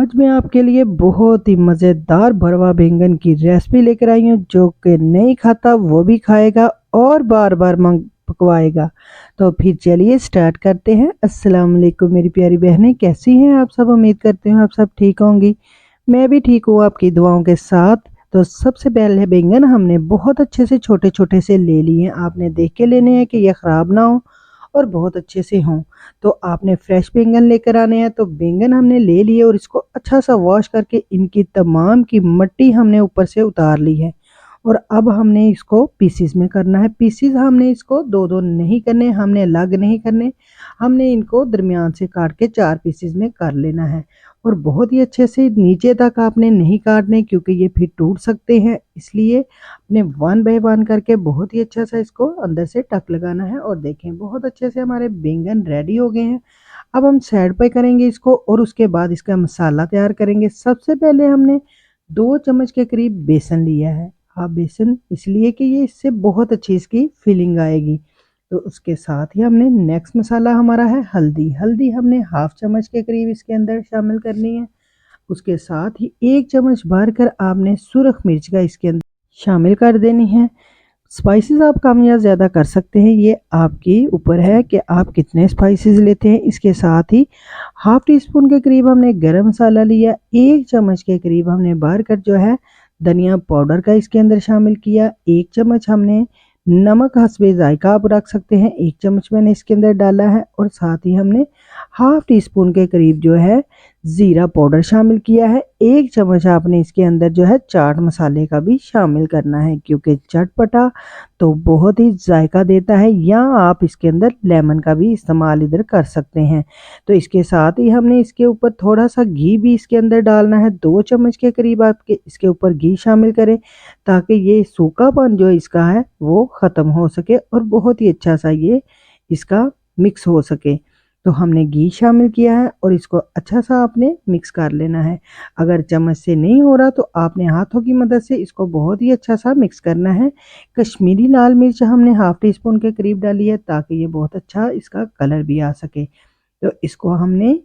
आज मैं आपके लिए बहुत ही मज़ेदार भरवा बैंगन की रेसिपी लेकर आई हूँ, जो कि नहीं खाता वो भी खाएगा और बार बार मंग पकवाएगा। तो फिर चलिए स्टार्ट करते हैं। अस्सलाम वालेकुम मेरी प्यारी बहनें, कैसी हैं आप सब? उम्मीद करती हूँ आप सब ठीक होंगी। मैं भी ठीक हूँ आपकी दुआओं के साथ। तो सबसे पहले बैंगन हमने बहुत अच्छे से छोटे छोटे से ले लिए हैं। आपने देख के लेने हैं कि ये ख़राब ना हो और बहुत अच्छे से हों। तो आपने फ्रेश बैंगन लेकर आने हैं। तो बैंगन हमने ले लिए और इसको अच्छा सा वॉश करके इनकी तमाम की मट्टी हमने ऊपर से उतार ली है। और अब हमने इसको पीसीज में करना है। पीसीज हमने इसको दो दो नहीं करने, हमने अलग नहीं करने, हमने इनको दरमियान से काट के 4 पीसीज में कर लेना है। और बहुत ही अच्छे से नीचे तक आपने नहीं काटने, क्योंकि ये फिर टूट सकते हैं, इसलिए अपने 1 बाय 1 करके बहुत ही अच्छा सा इसको अंदर से टक लगाना है। और देखें बहुत अच्छे से हमारे बैंगन रेडी हो गए हैं। अब हम साइड पे करेंगे इसको और उसके बाद इसका मसाला तैयार करेंगे। सबसे पहले हमने 2 चम्मच के करीब बेसन लिया है। हाँ, बेसन इसलिए कि ये इससे बहुत अच्छी इसकी फीलिंग आएगी। तो उसके साथ ही हमने नेक्स्ट मसाला हमारा है हल्दी। हल्दी हमने हाफ चम्मच के करीब इसके अंदर शामिल करनी है। उसके साथ ही 1 चम्मच भर कर आपने सुरख मिर्च का इसके अंदर शामिल कर देनी है। स्पाइसेस आप कम या ज़्यादा कर सकते हैं, ये आपके ऊपर है कि आप कितने स्पाइसेस लेते हैं। इसके साथ ही हाफ टी स्पून के करीब हमने गरम मसाला लिया। 1 चम्मच के करीब हमने भर कर जो है धनिया पाउडर का इसके अंदर शामिल किया। 1 चम्मच हमने नमक हस्बे जायका आप रख सकते हैं, 1 चम्मच मैंने इसके अंदर डाला है। और साथ ही हमने हाफ टी स्पून के करीब जो है ज़ीरा पाउडर शामिल किया है। 1 चम्मच आपने इसके अंदर जो है चाट मसाले का भी शामिल करना है, क्योंकि चटपटा तो बहुत ही जायका देता है। या आप इसके अंदर लेमन का भी इस्तेमाल इधर कर सकते हैं। तो इसके साथ ही हमने इसके ऊपर थोड़ा सा घी भी इसके अंदर डालना है। 2 चम्मच के करीब आपके इसके ऊपर घी शामिल करें, ताकि ये सूखापन जो इसका है वो ख़त्म हो सके और बहुत ही अच्छा सा ये इसका मिक्स हो सके। तो हमने घी शामिल किया है और इसको अच्छा सा आपने मिक्स कर लेना है। अगर चम्मच से नहीं हो रहा तो आपने हाथों की मदद से इसको बहुत ही अच्छा सा मिक्स करना है। कश्मीरी लाल मिर्च हमने हाफ टी स्पून के करीब डाली है, ताकि ये बहुत अच्छा इसका कलर भी आ सके। तो इसको हमने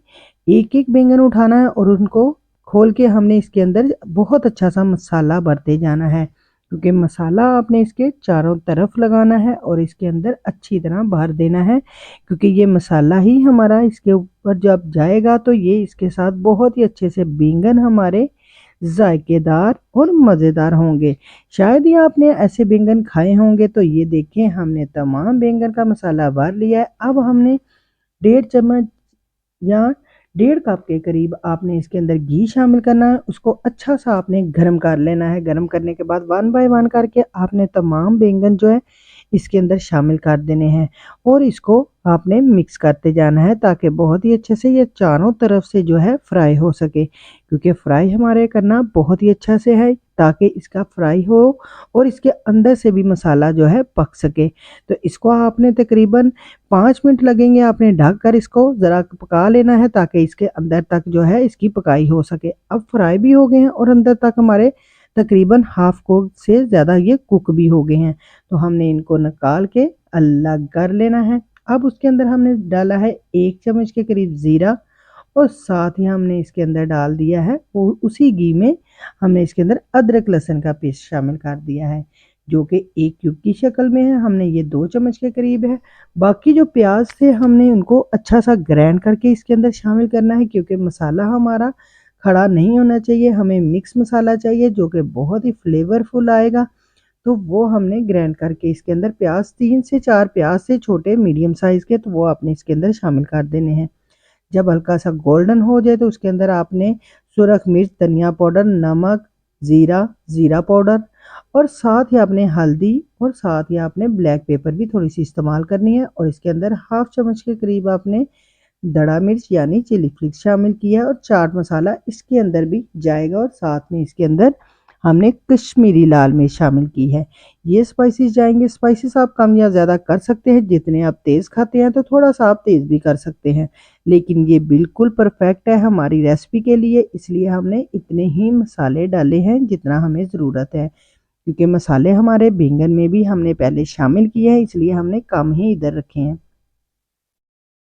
एक एक बैंगन उठाना है और उनको खोल के हमने इसके अंदर बहुत अच्छा सा मसाला भरते जाना है, क्योंकि मसाला आपने इसके चारों तरफ लगाना है और इसके अंदर अच्छी तरह भर देना है। क्योंकि ये मसाला ही हमारा इसके ऊपर जब जाएगा तो ये इसके साथ बहुत ही अच्छे से बैंगन हमारे जायकेदार और मज़ेदार होंगे। शायद ही आपने ऐसे बैंगन खाए होंगे। तो ये देखें हमने तमाम बैंगन का मसाला भर लिया है। अब हमने 1.5 चम्मच या 1.5 कप के करीब आपने इसके अंदर घी शामिल करना है। उसको अच्छा सा आपने गर्म कर लेना है। गर्म करने के बाद 1 बाय 1 करके आपने तमाम बैंगन जो है इसके अंदर शामिल कर देने हैं और इसको आपने मिक्स करते जाना है, ताकि बहुत ही अच्छे से ये चारों तरफ से जो है फ्राई हो सके। क्योंकि फ्राई हमारे करना बहुत ही अच्छा से है, ताकि इसका फ्राई हो और इसके अंदर से भी मसाला जो है पक सके। तो इसको आपने तकरीबन 5 मिनट लगेंगे। आपने ढक कर इसको ज़रा पका लेना है, ताकि इसके अंदर तक जो है इसकी पकाई हो सके। अब फ्राई भी हो गए हैं और अंदर तक हमारे तकरीबन हाफ कुक से ज़्यादा ये कुक भी हो गए हैं। तो हमने इनको निकाल के अलग कर लेना है। अब उसके अंदर हमने डाला है 1 चम्मच के करीब ज़ीरा और साथ ही हमने इसके अंदर डाल दिया है वो उसी घी में हमने इसके अंदर अदरक लहसुन का पेस्ट शामिल कर दिया है, जो कि 1 क्यूब की शक्ल में है। हमने ये 2 चम्मच के करीब है। बाकी जो प्याज थे हमने उनको अच्छा सा ग्राइंड करके इसके अंदर शामिल करना है, क्योंकि मसाला हमारा खड़ा नहीं होना चाहिए। हमें मिक्स मसाला चाहिए जो कि बहुत ही फ्लेवरफुल आएगा। तो वो हमने ग्राइंड करके इसके अंदर प्याज 3 से 4 प्याज से छोटे मीडियम साइज़ के, तो वो आपने इसके अंदर शामिल कर देने हैं। जब हल्का सा गोल्डन हो जाए तो उसके अंदर आपने सुरख मिर्च, धनिया पाउडर, नमक, ज़ीरा, ज़ीरा पाउडर और साथ ही आपने हल्दी और साथ ही आपने ब्लैक पेपर भी थोड़ी सी इस्तेमाल करनी है। और इसके अंदर हाफ चम्मच के करीब आपने दड़ा मिर्च यानी चिली फ्लेक्स शामिल किया है और चाट मसाला इसके अंदर भी जाएगा। और साथ में इसके अंदर हमने कश्मीरी लाल मिर्च शामिल की है। ये स्पाइसेस जाएंगे। स्पाइसेस आप कम या ज़्यादा कर सकते हैं, जितने आप तेज़ खाते हैं तो थोड़ा सा आप तेज़ भी कर सकते हैं, लेकिन ये बिल्कुल परफेक्ट है हमारी रेसिपी के लिए। इसलिए हमने इतने ही मसाले डाले हैं जितना हमें ज़रूरत है, क्योंकि मसाले हमारे बैंगन में भी हमने पहले शामिल किए हैं, इसलिए हमने कम ही इधर रखे हैं।